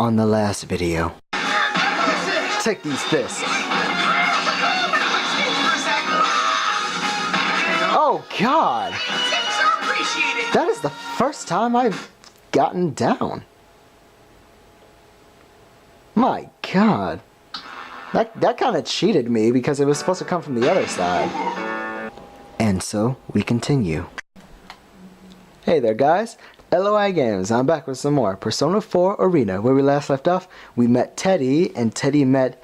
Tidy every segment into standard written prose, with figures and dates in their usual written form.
on the last video. Take these fists. Oh God! That is the first time I've gotten down. My God. That kind of cheated me because it was supposed to come from the other side. And so we continue. Hey there guys, LOI Games. I'm back with some more Persona 4 Arena. Where we last left off, we met Teddy, and Teddy met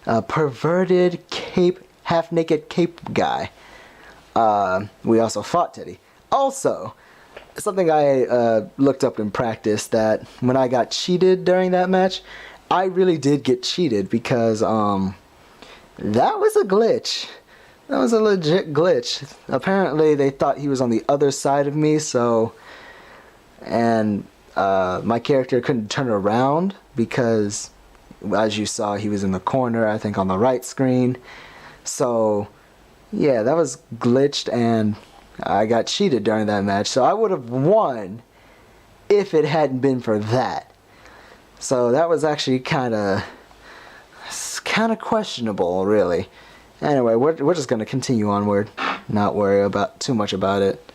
a perverted half-naked cape guy. We also fought Teddy. Also, something I looked up in practice, that when I got cheated during that match, I really did get cheated because that was a glitch. That was a legit glitch. Apparently they thought he was on the other side of me, so, and my character couldn't turn around because, as you saw, he was in the corner, I think on the right screen. So yeah, that was glitched and I got cheated during that match. So I would have won if it hadn't been for that. So that was actually kind of questionable, really. Anyway, we're just going to continue onward, not worry about too much about it.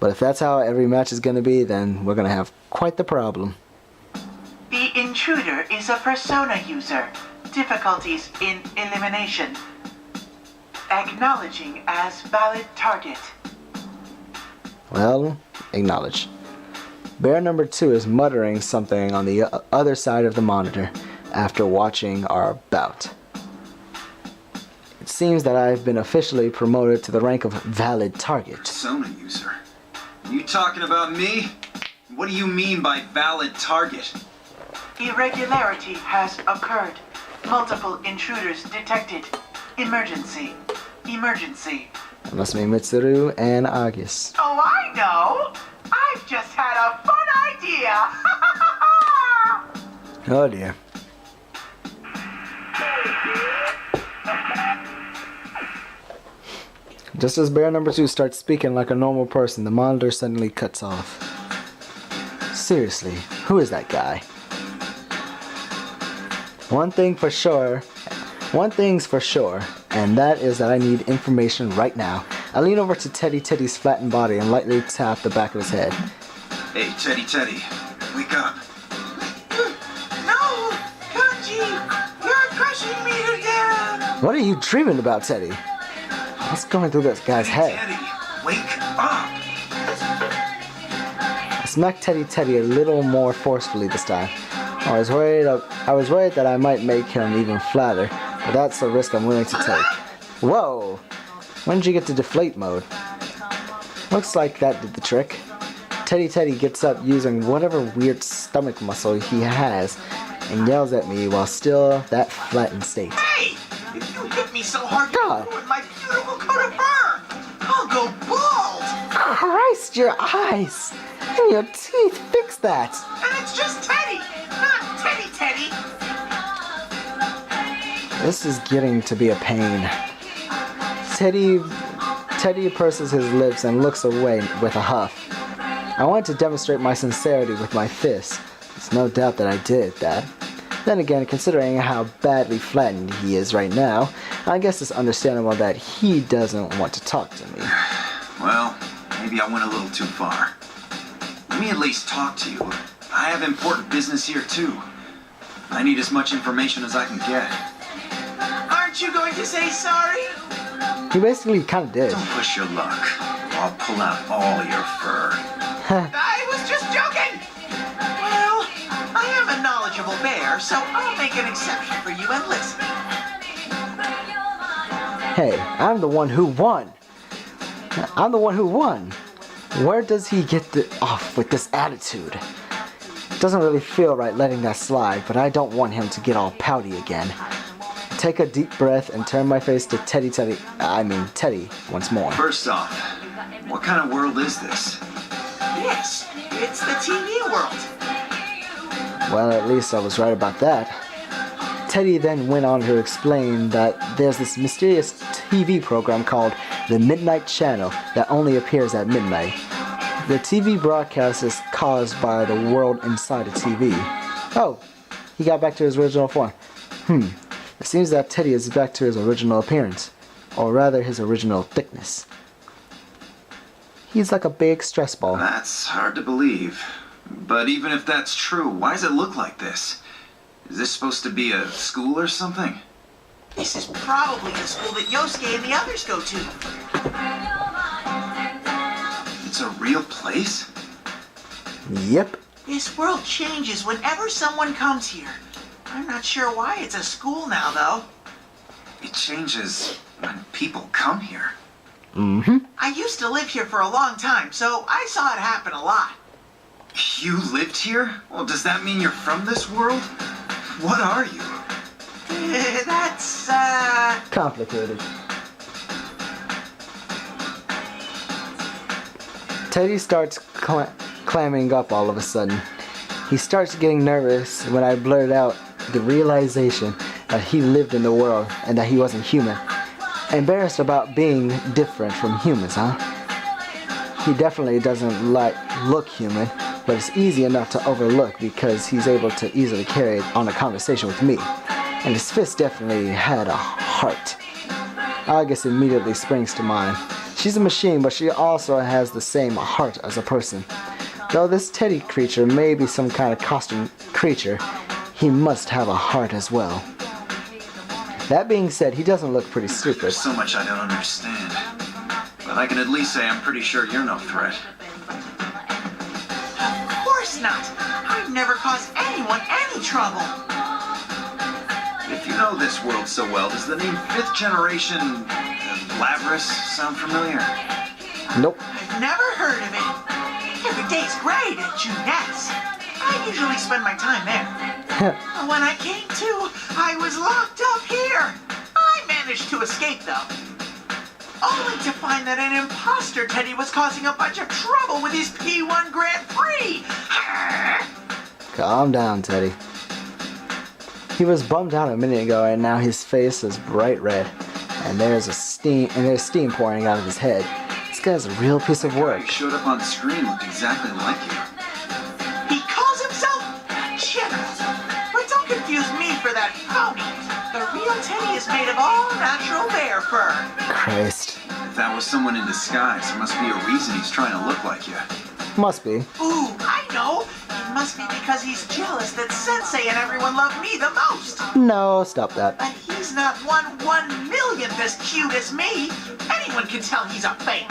But if that's how every match is going to be, then we're going to have quite the problem. The intruder is a Persona user. Difficulties in elimination. Acknowledging as valid target. Well, acknowledged. Bear number 2 is muttering something on the other side of the monitor after watching our bout. It seems that I've been officially promoted to the rank of valid target. Persona user? You talking about me? What do you mean by valid target? Irregularity has occurred. Multiple intruders detected. Emergency. Emergency. That must be Mitsuru and Agus. Oh, I know! I've just had a fun idea! Oh dear. Just as bear number 2 starts speaking like a normal person, the monitor suddenly cuts off. Seriously, who is that guy? One thing's for sure, and that is that I need information right now. I lean over to Teddy's flattened body and lightly tap the back of his head. Hey, Teddy, wake up. No! Kanji! You're crushing me again! What are you dreaming about, Teddy? What's going through this guy's head? Teddy, wake up! I smacked Teddy a little more forcefully this time. I was worried that I might make him even flatter, but that's a risk I'm willing to take. Whoa! When did you get to deflate mode? Looks like that did the trick. Teddy gets up using whatever weird stomach muscle he has and yells at me while still that flattened state. Hey! If you hit me so hard, God. you'll ruin my beautiful coat of fur! I'll go bald! Christ, your eyes! And your teeth, fix that! And it's just Teddy! Not Teddy! This is getting to be a pain. Teddy purses his lips and looks away with a huff. I wanted to demonstrate my sincerity with my fist. There's no doubt that I did that. Then again, considering how badly flattened he is right now, I guess it's understandable that he doesn't want to talk to me. Well, maybe I went a little too far. Let me at least talk to you. I have important business here too. I need as much information as I can get. Aren't you going to say sorry? He basically kind of did. Don't push your luck. I'll pull out all your fur. I was just joking! Well, I am a knowledgeable bear, so I'll make an exception for you and listen. Hey, I'm the one who won. Where does he get off with this attitude? It doesn't really feel right letting that slide, but I don't want him to get all pouty again. Take a deep breath and turn my face to Teddy once more. First off, what kind of world is this? Yes, it's the TV world. Well, at least I was right about that. Teddy then went on to explain that there's this mysterious TV program called the Midnight Channel that only appears at midnight. The TV broadcast is caused by the world inside a TV. Oh, he got back to his original form. It seems that Teddy is back to his original appearance, or rather his original thickness. He's like a big stress ball. That's hard to believe. But even if that's true, why does it look like this? Is this supposed to be a school or something? This is probably the school that Yosuke and the others go to. It's a real place? Yep. This world changes whenever someone comes here. I'm not sure why it's a school now, though. It changes when people come here. I used to live here for a long time, so I saw it happen a lot. You lived here? Well, does that mean you're from this world? What are you? That's, Complicated. Teddy starts clamming up all of a sudden. He starts getting nervous when I blurt out the realization that he lived in the world and that he wasn't human. Embarrassed about being different from humans, huh? He definitely doesn't look human, but it's easy enough to overlook because he's able to easily carry on a conversation with me. And his fist definitely had a heart. August immediately springs to mind. She's a machine, but she also has the same heart as a person. Though this Teddy creature may be some kind of costume creature, he must have a heart as well. That being said, he doesn't look pretty stupid. There's so much I don't understand. But I can at least say I'm pretty sure you're no threat. Of course not. I've never caused anyone any trouble. If you know this world so well, does the name 5th Generation Labrys sound familiar? Nope. I've never heard of it. Every day's great at Junette's. I usually spend my time there. When I came to, I was locked up here. I managed to escape, though. Only to find that an imposter Teddy was causing a bunch of trouble with his P1 Grand Prix. Calm down, Teddy. He was bummed out a minute ago, and now his face is bright red, and there's steam pouring out of his head. This guy's a real piece of work. He showed up on screen, looked exactly like you. He calls himself General. But don't confuse me for that phony. The real Teddy is made of all natural bear fur. Christ. If that was someone in disguise, there must be a reason he's trying to look like you. Must be. Ooh, I know. It must be because he's jealous that Sensei and everyone love me the most. No, stop that. But he's not 1/1,000,000th as cute as me. Anyone can tell he's a fake.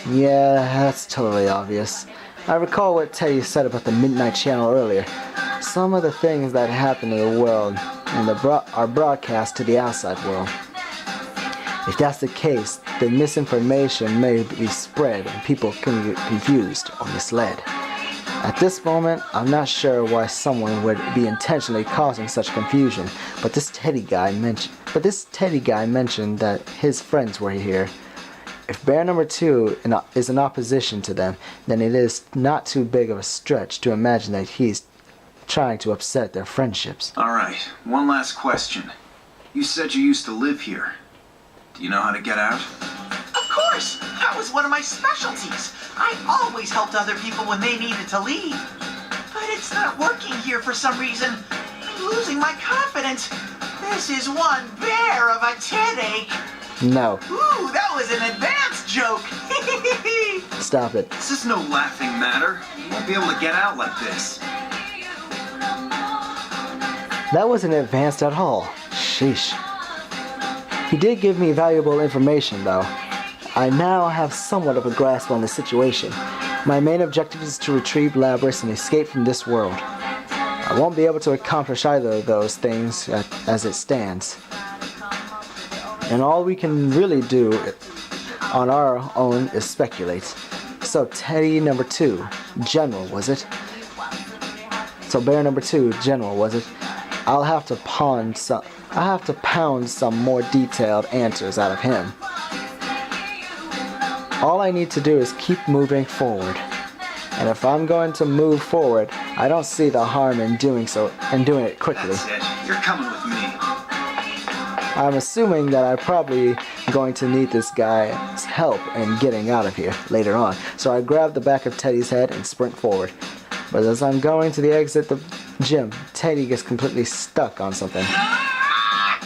Yeah, that's totally obvious. I recall what Teddy said about the Midnight Channel earlier. Some of the things that happen in the world and are broadcast to the outside world. If that's the case, then misinformation may be spread and people can get confused or misled. At this moment, I'm not sure why someone would be intentionally causing such confusion, but this Teddy guy mentioned that his friends were here. If bear number 2 is in opposition to them, then it is not too big of a stretch to imagine that he's trying to upset their friendships. Alright, one last question. You said you used to live here. Do you know how to get out? Of course! That was one of my specialties. I always helped other people when they needed to leave. But it's not working here for some reason. I'm losing my confidence. This is one bear of a headache. No. Ooh, that was an advanced joke. Stop it. This is no laughing matter. You won't be able to get out like this. That wasn't advanced at all. Sheesh. He did give me valuable information, though. I now have somewhat of a grasp on the situation. My main objective is to retrieve Labrys and escape from this world. I won't be able to accomplish either of those things as it stands. And all we can really do on our own is speculate. So Teddy number 2, General, was it? So bear number 2, General, was it? I'll have to pound some more detailed answers out of him. All I need to do is keep moving forward. And if I'm going to move forward, I don't see the harm in doing so and doing it quickly. That's it. You're coming with me. I'm assuming that I'm probably going to need this guy's help in getting out of here later on. So I grab the back of Teddy's head and sprint forward. But as I'm going to the exit the gym, Teddy gets completely stuck on something.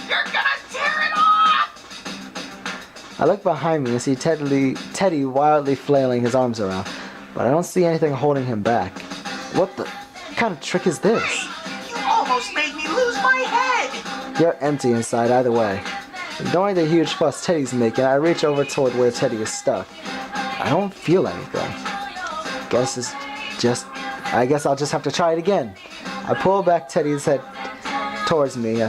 You're gonna tear it off! I look behind me and see Teddy wildly flailing his arms around, but I don't see anything holding him back. What kind of trick is this? Hey, you almost made me lose my head! You're empty inside either way. Ignoring the huge fuss Teddy's making, I reach over toward where Teddy is stuck. I don't feel anything. I guess I'll just have to try it again. I pull back Teddy's head towards me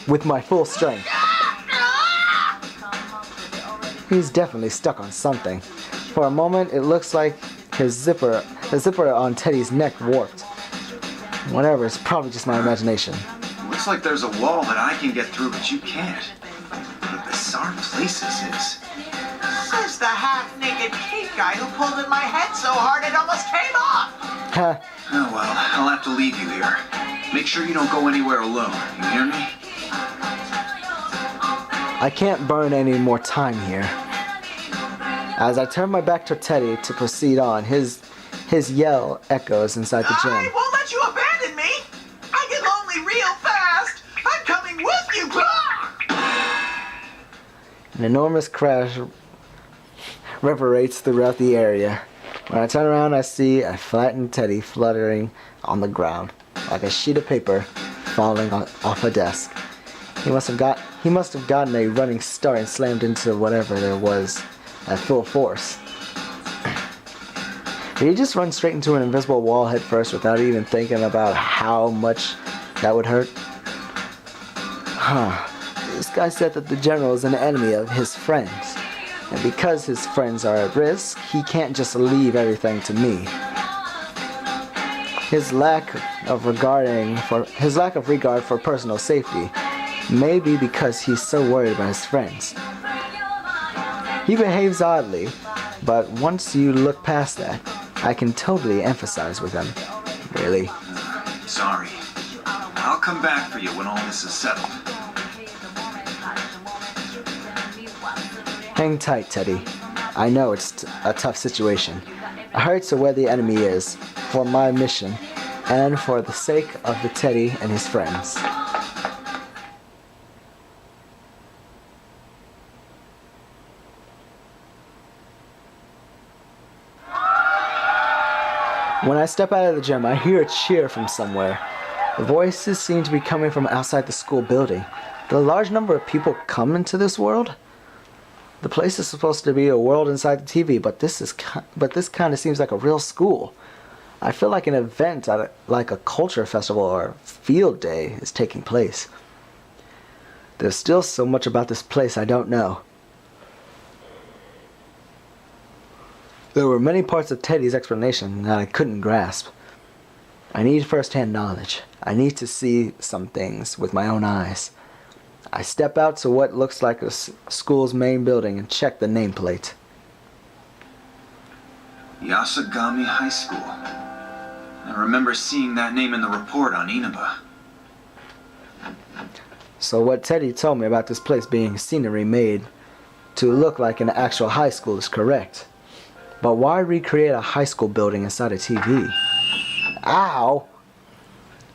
with my full strength. He's definitely stuck on something. For a moment, it looks like the zipper on Teddy's neck warped. Whatever, it's probably just my imagination. Looks like there's a wall that I can get through, but you can't. What a bizarre place this is. Says the half-naked cake guy who pulled in my head so hard it almost came off! Ha! Oh well, I'll have to leave you here. Make sure you don't go anywhere alone, you hear me? I can't burn any more time here. As I turn my back to Teddy to proceed on, his yell echoes inside the I gym. won't let you abandon me! I get lonely real fast! I'm coming with you! An enormous crash reverberates throughout the area. When I turn around, I see a flattened Teddy fluttering on the ground, like a sheet of paper falling off a desk. He must have gotten a running start and slammed into whatever there was at full force. Did he just run straight into an invisible wall head first without even thinking about how much that would hurt? This guy said that the general is an enemy of his friends. And because his friends are at risk, he can't just leave everything to me. His lack of regard for personal safety may be because he's so worried about his friends. He behaves oddly, but once you look past that, I can totally empathize with him. Really. Sorry. I'll come back for you when all this is settled. Hang tight, Teddy. I know it's a tough situation. I hurry to where the enemy is, for my mission, and for the sake of the Teddy and his friends. When I step out of the gym, I hear a cheer from somewhere. The voices seem to be coming from outside the school building. Did a large number of people come into this world? The place is supposed to be a world inside the TV, but this kind of seems like a real school. I feel like an event, like a culture festival or field day, is taking place. There's still so much about this place I don't know. There were many parts of Teddy's explanation that I couldn't grasp. I need first-hand knowledge. I need to see some things with my own eyes. I step out to what looks like a school's main building and check the nameplate. Yasagami High School. I remember seeing that name in the report on Inaba. So what Teddy told me about this place being scenery made to look like an actual high school is correct. But why recreate a high school building inside a TV? Ow!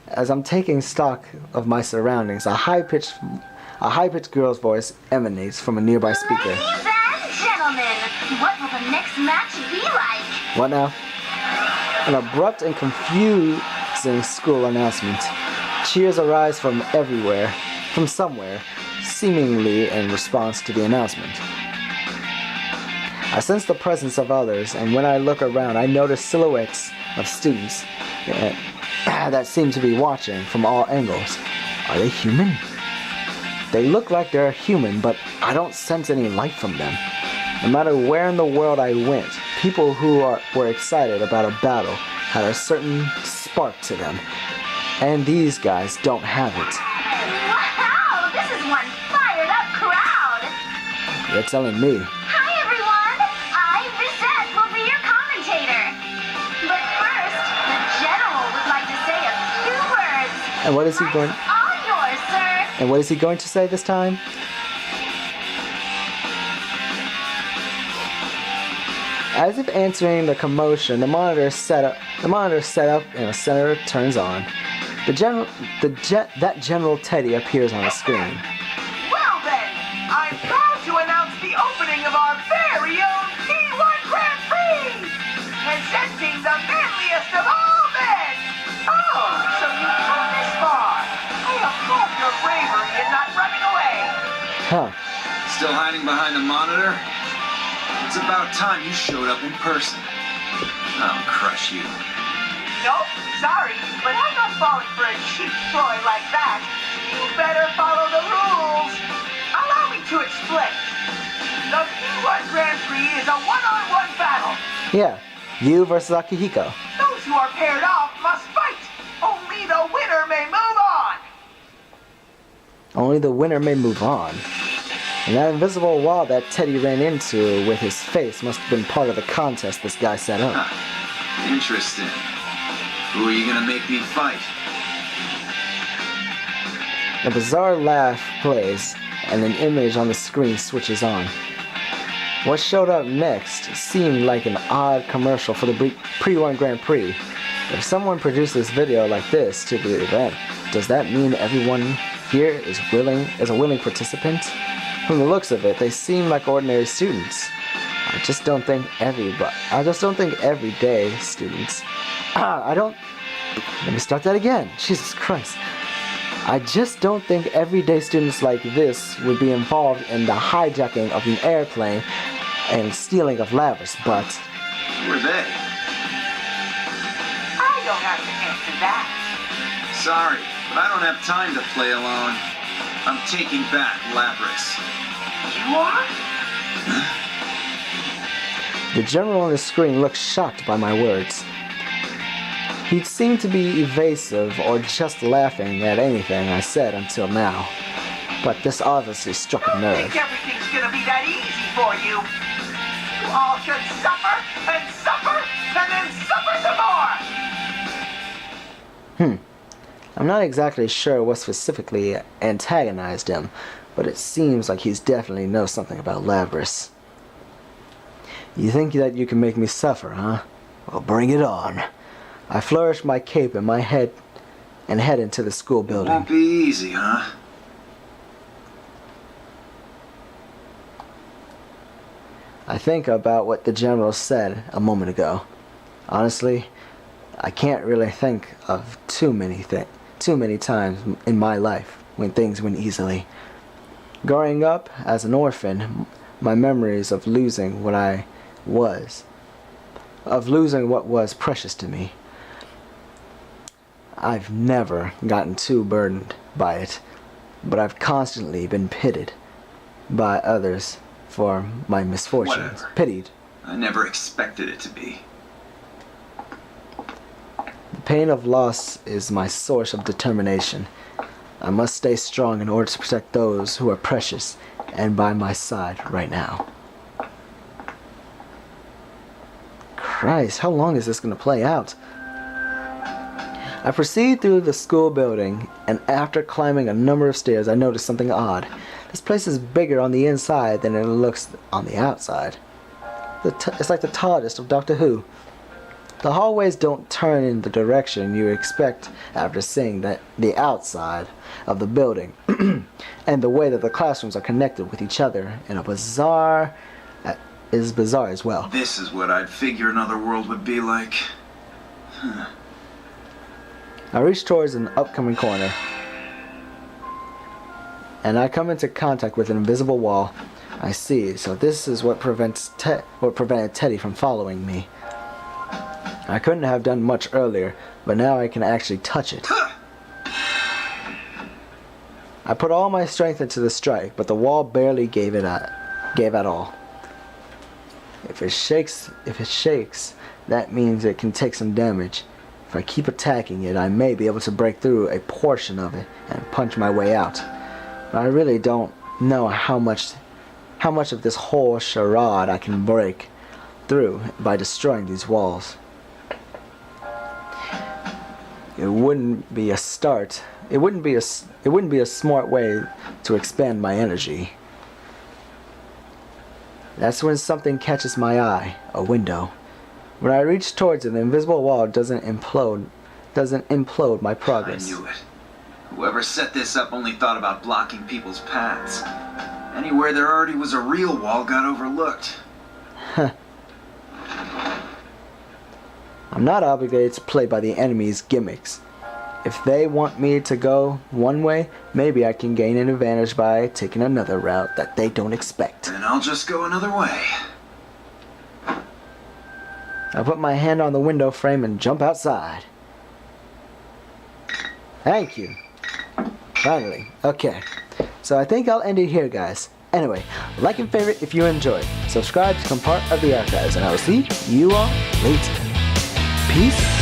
As I'm taking stock of my surroundings, a high-pitched girl's voice emanates from a nearby speaker. Ladies and gentlemen, what will the next match be like? What now? An abrupt and confusing school announcement. Cheers arise from everywhere, from somewhere, seemingly in response to the announcement. I sense the presence of others, and when I look around, I notice silhouettes of students that seem to be watching from all angles. Are they human? They look like they're human, but I don't sense any life from them. No matter where in the world I went, people who were excited about a battle had a certain spark to them. And these guys don't have it. Wow, this is one fired up crowd. You're telling me. Hi everyone, I, Lisette, will be your commentator. But first, the general would like to say a few words. And what is he going? All yours, sir. And what is he going to say this time? As if answering the commotion, the monitor set up in the center turns on. That General Teddy appears on the screen. Well then, I'm proud to announce the opening of our very own P1 Grand Prix! Presenting the manliest of all men! Oh, so you've come this far. I applaud your bravery in not running away. Huh. Still hiding behind a monitor? It's about time you showed up in person. I'll crush you. Nope, sorry, but I'm not falling for a cheap ploy like that. You better follow the rules. Allow me to explain. The P1 Grand Prix is a one-on-one battle. Yeah, you versus Akihiko. Those who are paired off must fight. Only the winner may move on. Only the winner may move on. And that invisible wall that Teddy ran into with his face must have been part of the contest this guy set up. Huh. Interesting. Who are you gonna make me fight? A bizarre laugh plays, and an image on the screen switches on. What showed up next seemed like an odd commercial for the Pre-1 Grand Prix. If someone produced this video like this to the event, does that mean everyone here is a willing participant? From the looks of it, they seem like ordinary students. I just don't think everyday students. Let me start that again. Jesus Christ. I just don't think everyday students like this would be involved in the hijacking of an airplane and stealing of Lavis, but... Who are they? I don't have to answer that. Sorry, but I don't have time to play alone. I'm taking back Labrys. You are? The general on the screen looked shocked by my words. He seemed to be evasive or just laughing at anything I said until now. But this obviously struck a I nerve. think everything's gonna be that easy for you. You all should suffer, and then suffer some more! I'm not exactly sure what specifically antagonized him, but it seems like he's definitely knows something about Labrys. You think that you can make me suffer, huh? Well, bring it on. I flourish my cape in my head and head into the school building. Won't be easy, huh? I think about what the general said a moment ago. Honestly, I can't really think of too many times in my life when things went easily. Growing up as an orphan, my memories of losing what was precious to me. I've never gotten too burdened by it, but I've constantly been pitied by others for my misfortunes. Whatever. Pitied. I never expected it to be. The pain of loss is my source of determination. I must stay strong in order to protect those who are precious and by my side right now. Christ, how long is this going to play out? I proceed through the school building, and after climbing a number of stairs, I notice something odd. This place is bigger on the inside than it looks on the outside. It's like the TARDIS of Doctor Who. The hallways don't turn in the direction you expect after seeing the outside of the building, and the way that the classrooms are connected with each other in a bizarre as well. This is what I'd figure another world would be like. I reach towards an upcoming corner, and I come into contact with an invisible wall. I see, so this is what prevented Teddy from following me. I couldn't have done much earlier, but now I can actually touch it. I put all my strength into the strike, but the wall barely gave at all. If it shakes, that means it can take some damage. If I keep attacking it, I may be able to break through a portion of it and punch my way out. But I really don't know how much of this whole charade I can break through by destroying these walls. It wouldn't be a smart way to expand my energy. That's when something catches my eye, a window. When I reach towards it, the invisible wall doesn't implode my progress. I knew it. Whoever set this up only thought about blocking people's paths. Anywhere there already was a real wall got overlooked. I'm not obligated to play by the enemy's gimmicks. If they want me to go one way, maybe I can gain an advantage by taking another route that they don't expect. Then I'll just go another way. I put my hand on the window frame and jump outside. Thank you. Finally. Okay. So I think I'll end it here, guys. Anyway, like and favorite if you enjoyed. Subscribe to become part of the archives, and I will see you all later. Peace.